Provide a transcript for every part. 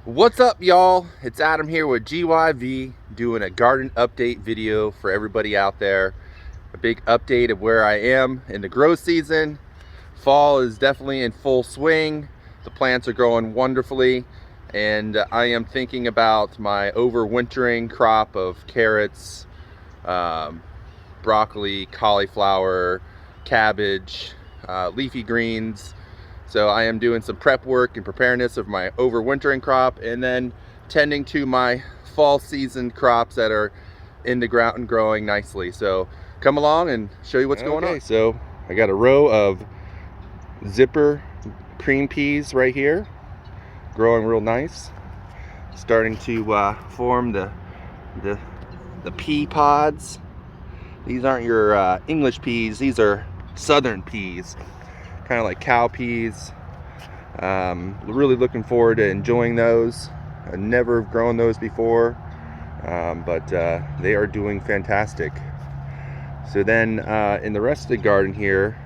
What's up, y'all? It's Adam here with GYV doing a garden update video for everybody out there. A big update of where I am in the grow season. Fall is definitely in full swing. The plants are growing wonderfully, and I am thinking about my overwintering crop of carrots, broccoli, cauliflower, cabbage, leafy greens. So I am doing some prep work and preparedness of my overwintering crop, and then tending to my fall season crops that are in the ground and growing nicely. So come along and show you what's going on. So I got a row of zipper cream peas right here, growing real nice, starting to form the pea pods. These aren't your English peas, these are southern peas, kind of like cow peas. Really looking forward to enjoying those. I've never grown those before, but they are doing fantastic. So then in the rest of the garden here,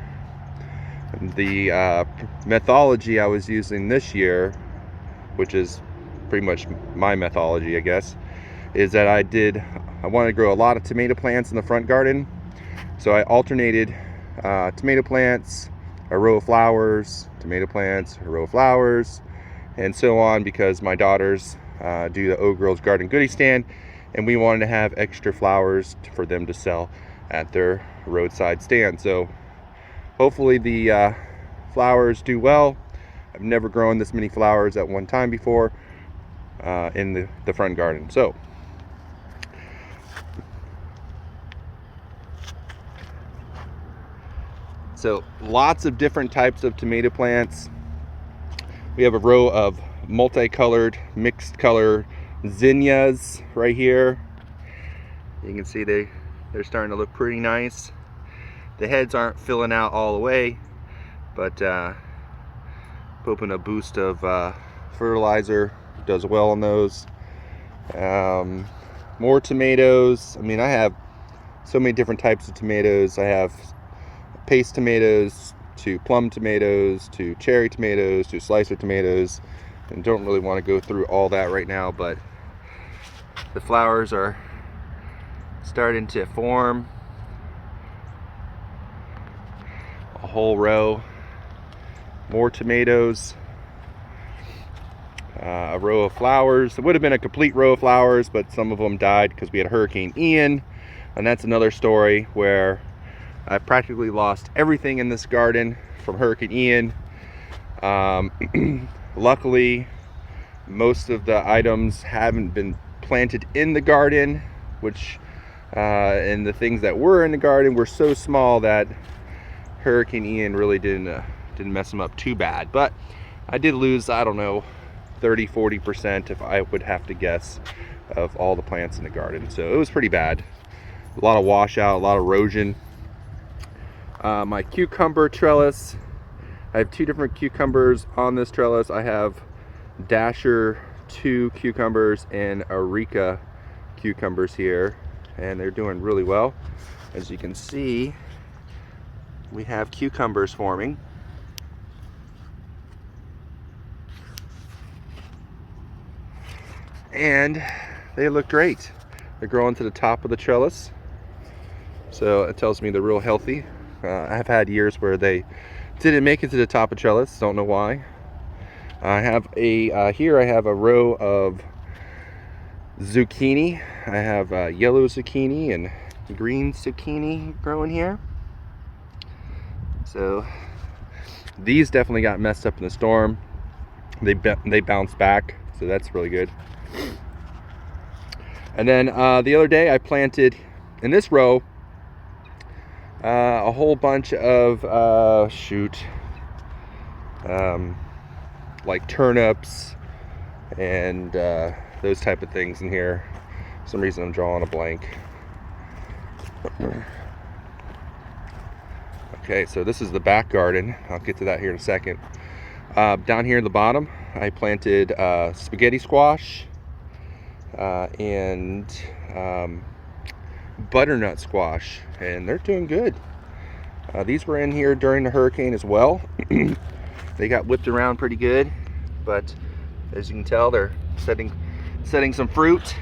the methodology I was using this year, which is pretty much my methodology, I guess, is that I wanted to grow a lot of tomato plants in the front garden. So I alternated tomato plants, a row of flowers, tomato plants, a row of flowers, and so on, because my daughters do the O Girls Garden Goodie Stand, and we wanted to have extra flowers for them to sell at their roadside stand. So hopefully the flowers do well. I've never grown this many flowers at one time before in the front garden. So lots of different types of tomato plants. We have a row of multicolored, mixed color zinnias right here. You can see they're starting to look pretty nice. The heads aren't filling out all the way, but putting a boost of fertilizer does well on those. More tomatoes. I mean, I have so many different types of tomatoes. I have paste tomatoes to plum tomatoes to cherry tomatoes to slicer tomatoes, and don't really want to go through all that right now, but the flowers are starting to form. A whole row more tomatoes, a row of flowers. It would have been a complete row of flowers, but some of them died because we had Hurricane Ian, and that's another story where I practically lost everything in this garden from Hurricane Ian. Luckily, most of the items haven't been planted in the garden, which and the things that were in the garden were so small that Hurricane Ian really didn't mess them up too bad. But I did lose, I don't know, 30-40% if I would have to guess, of all the plants in the garden. So it was pretty bad. A lot of washout, a lot of erosion. My cucumber trellis, I have two different cucumbers on this trellis. I have Dasher 2 cucumbers and Areca cucumbers here, and they're doing really well. As you can see, we have cucumbers forming. And they look great. They're growing to the top of the trellis, so it tells me they're real healthy. I've had years where they didn't make it to the top of trellis, don't know why. I have here I have a row of zucchini. I have yellow zucchini and green zucchini growing here. So these definitely got messed up in the storm. They bounced back, so that's really good. And then the other day I planted in this row a whole bunch of like turnips and those type of things in here. For some reason I'm drawing a blank. Okay, so this is the back garden. I'll get to that here in a second. Down here in the bottom I planted spaghetti squash and butternut squash, and they're doing good. These were in here during the hurricane as well. They got whipped around pretty good, but As you can tell, they're setting some fruit.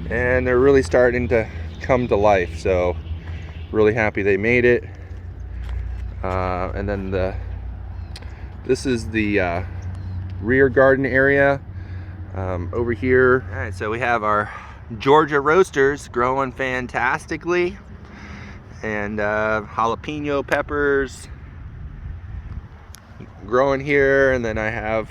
And they're really starting to come to life, so really happy they made it. And then this is the rear garden area over here. All right, so we have our Georgia roasters growing fantastically, and jalapeno peppers growing here. And then I have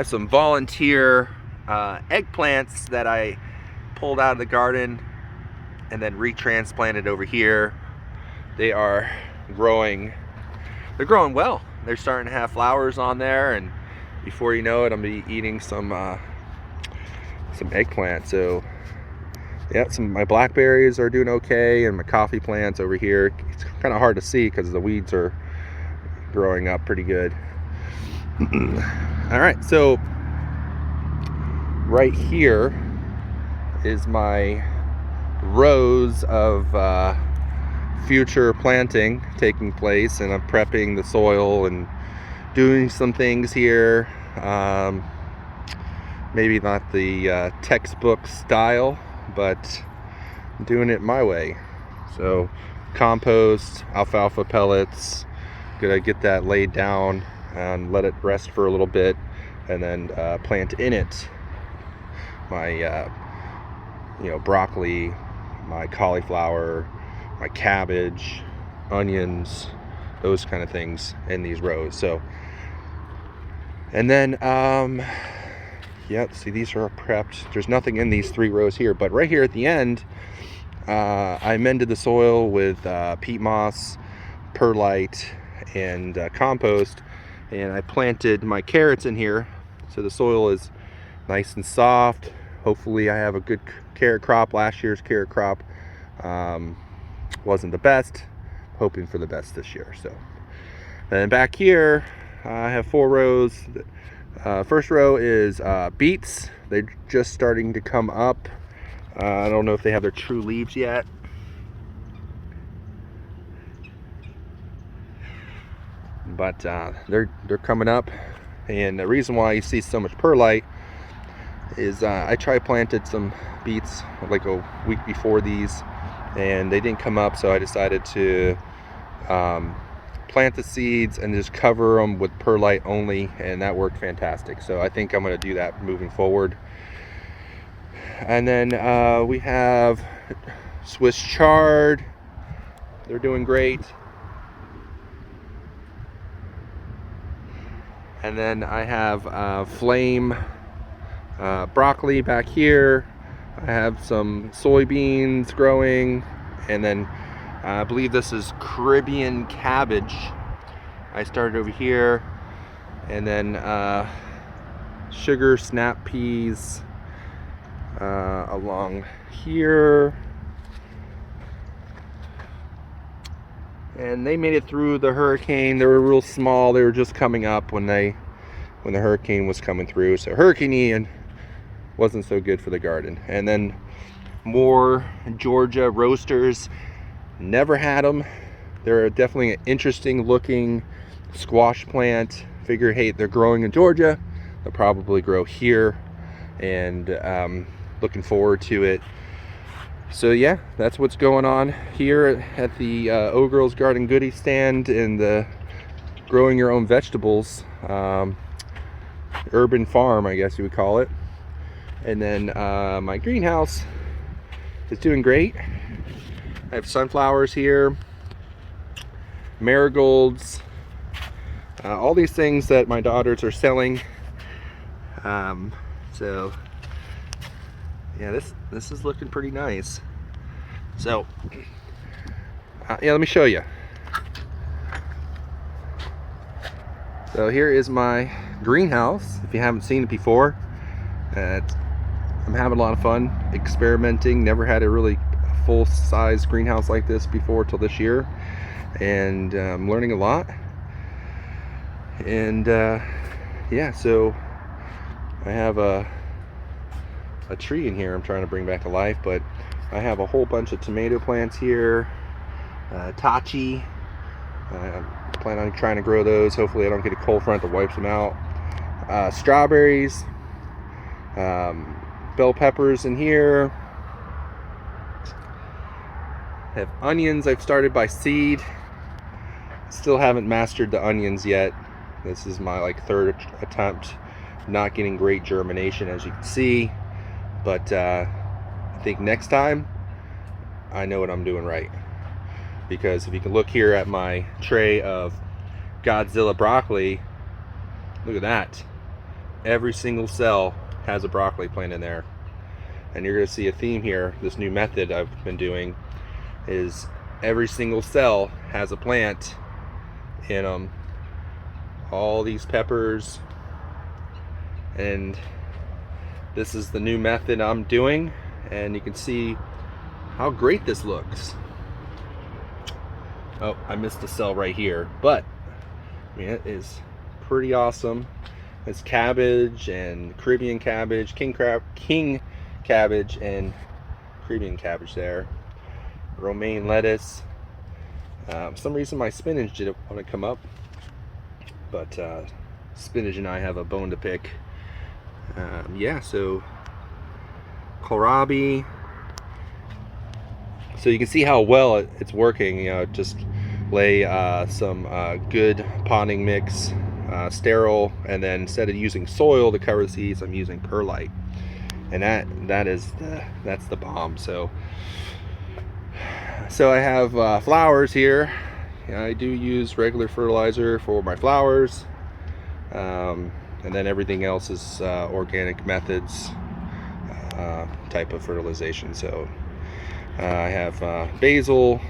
some volunteer eggplants that I pulled out of the garden and then retransplanted over here. They are growing, they're growing well. They're starting to have flowers on there, and before you know it, I'm gonna be eating some eggplant. So yeah, my blackberries are doing okay, and my coffee plants over here, it's kind of hard to see because the weeds are growing up pretty good. All right, so right here is my rows of future planting taking place, and I'm prepping the soil and doing some things here. Maybe not the textbook style, but I'm doing it my way. So compost, alfalfa pellets, gonna get that laid down and let it rest for a little bit, and then plant in it my broccoli, my cauliflower, my cabbage, onions, those kind of things in these rows. So, and then see, these are prepped. There's nothing in these 3 rows here, but right here at the end, I amended the soil with peat moss, perlite, and compost, and I planted my carrots in here, so the soil is nice and soft. Hopefully I have a good carrot crop. Last year's carrot crop wasn't the best. Hoping for the best this year. So, and back here I have 4 rows. First row is beets. They're just starting to come up. I don't know if they have their true leaves yet. But they're coming up. And the reason why you see so much perlite is I planted some beets like a week before these, and they didn't come up, so I decided to plant the seeds and just cover them with perlite only, and that worked fantastic. So I think I'm going to do that moving forward. And then we have Swiss chard. They're doing great. And then I have flame broccoli back here. I have some soybeans growing, and then I believe this is Caribbean cabbage. I started over here, and then sugar snap peas along here. And they made it through the hurricane. They were real small. They were just coming up when the hurricane was coming through. So Hurricane Ian wasn't so good for the garden. And then more Georgia roasters. Never had them. They're definitely an interesting looking squash plant. Figure, hey, they're growing in Georgia, they'll probably grow here, and looking forward to it. So yeah, that's what's going on here at the O-Girls Garden Goodie stand in the growing your own vegetables urban farm, I guess you would call it. And then my greenhouse is doing great. I have sunflowers here, marigolds, all these things that my daughters are selling. So yeah, this is looking pretty nice. So yeah, let me show you. So here is my greenhouse. If you haven't seen it before, I'm having a lot of fun experimenting. Never had a really full-size greenhouse like this before till this year, and I'm learning a lot. And yeah, so I have a tree in here I'm trying to bring back to life, but I have a whole bunch of tomato plants here, tachi, I plan on trying to grow those. Hopefully I don't get a cold front that wipes them out. Strawberries, bell peppers in here. Have onions I've started by seed. Still haven't mastered the onions yet. This is my third attempt. Not getting great germination, as you can see, but I think next time I know what I'm doing right. Because if you can look here at my tray of Godzilla broccoli, look at that. Every single cell has a broccoli plant in there. And you're going to see a theme here. This new method I've been doing is every single cell has a plant in them. All these peppers. And this is the new method I'm doing. And you can see how great this looks. Oh, I missed a cell right here. But I mean, it is pretty awesome. It's cabbage and Caribbean cabbage, king cabbage and Caribbean cabbage there. Romaine lettuce. For some reason my spinach didn't want to come up, but spinach and I have a bone to pick. Yeah, so kohlrabi. So you can see how well it's working. You know, just lay some good potting mix, sterile, and then instead of using soil to cover the seeds, I'm using perlite, and that's the bomb. So I have flowers here. I do use regular fertilizer for my flowers, and then everything else is organic methods type of fertilization. So I have basil,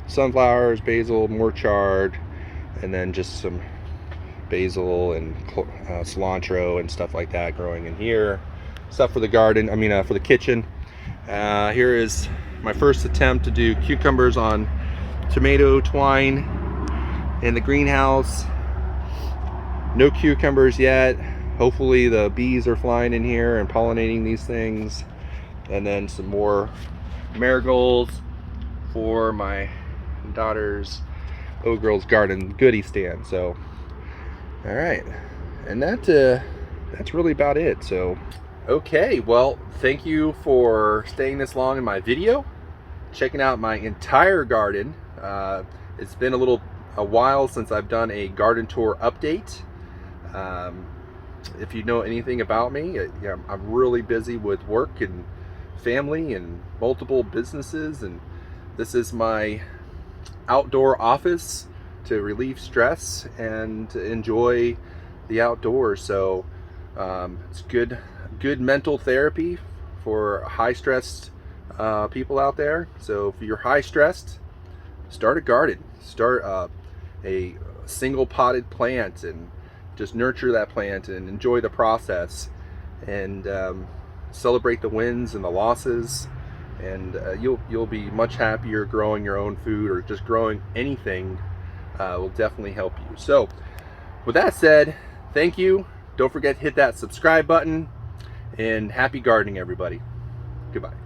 sunflowers, basil, more chard, and then just some basil and cilantro and stuff like that growing in here. Stuff for the garden, for the kitchen. Here is my first attempt to do cucumbers on tomato twine in the greenhouse. No cucumbers yet. Hopefully the bees are flying in here and pollinating these things. And then some more marigolds for my daughter's girl's garden goodie stand. So all right, and that's really about it. So okay, well, thank you for staying this long in my video, checking out my entire garden. It's been a while since I've done a garden tour update. If you know anything about me, I'm really busy with work and family and multiple businesses, and this is my outdoor office to relieve stress and to enjoy the outdoors. So it's good mental therapy for high stressed people out there. So if you're high stressed, start a garden, start a single potted plant, and just nurture that plant and enjoy the process, and celebrate the wins and the losses, and you'll be much happier growing your own food, or just growing anything will definitely help you. So with that said, thank you. Don't forget to hit that subscribe button, and happy gardening, everybody. Goodbye.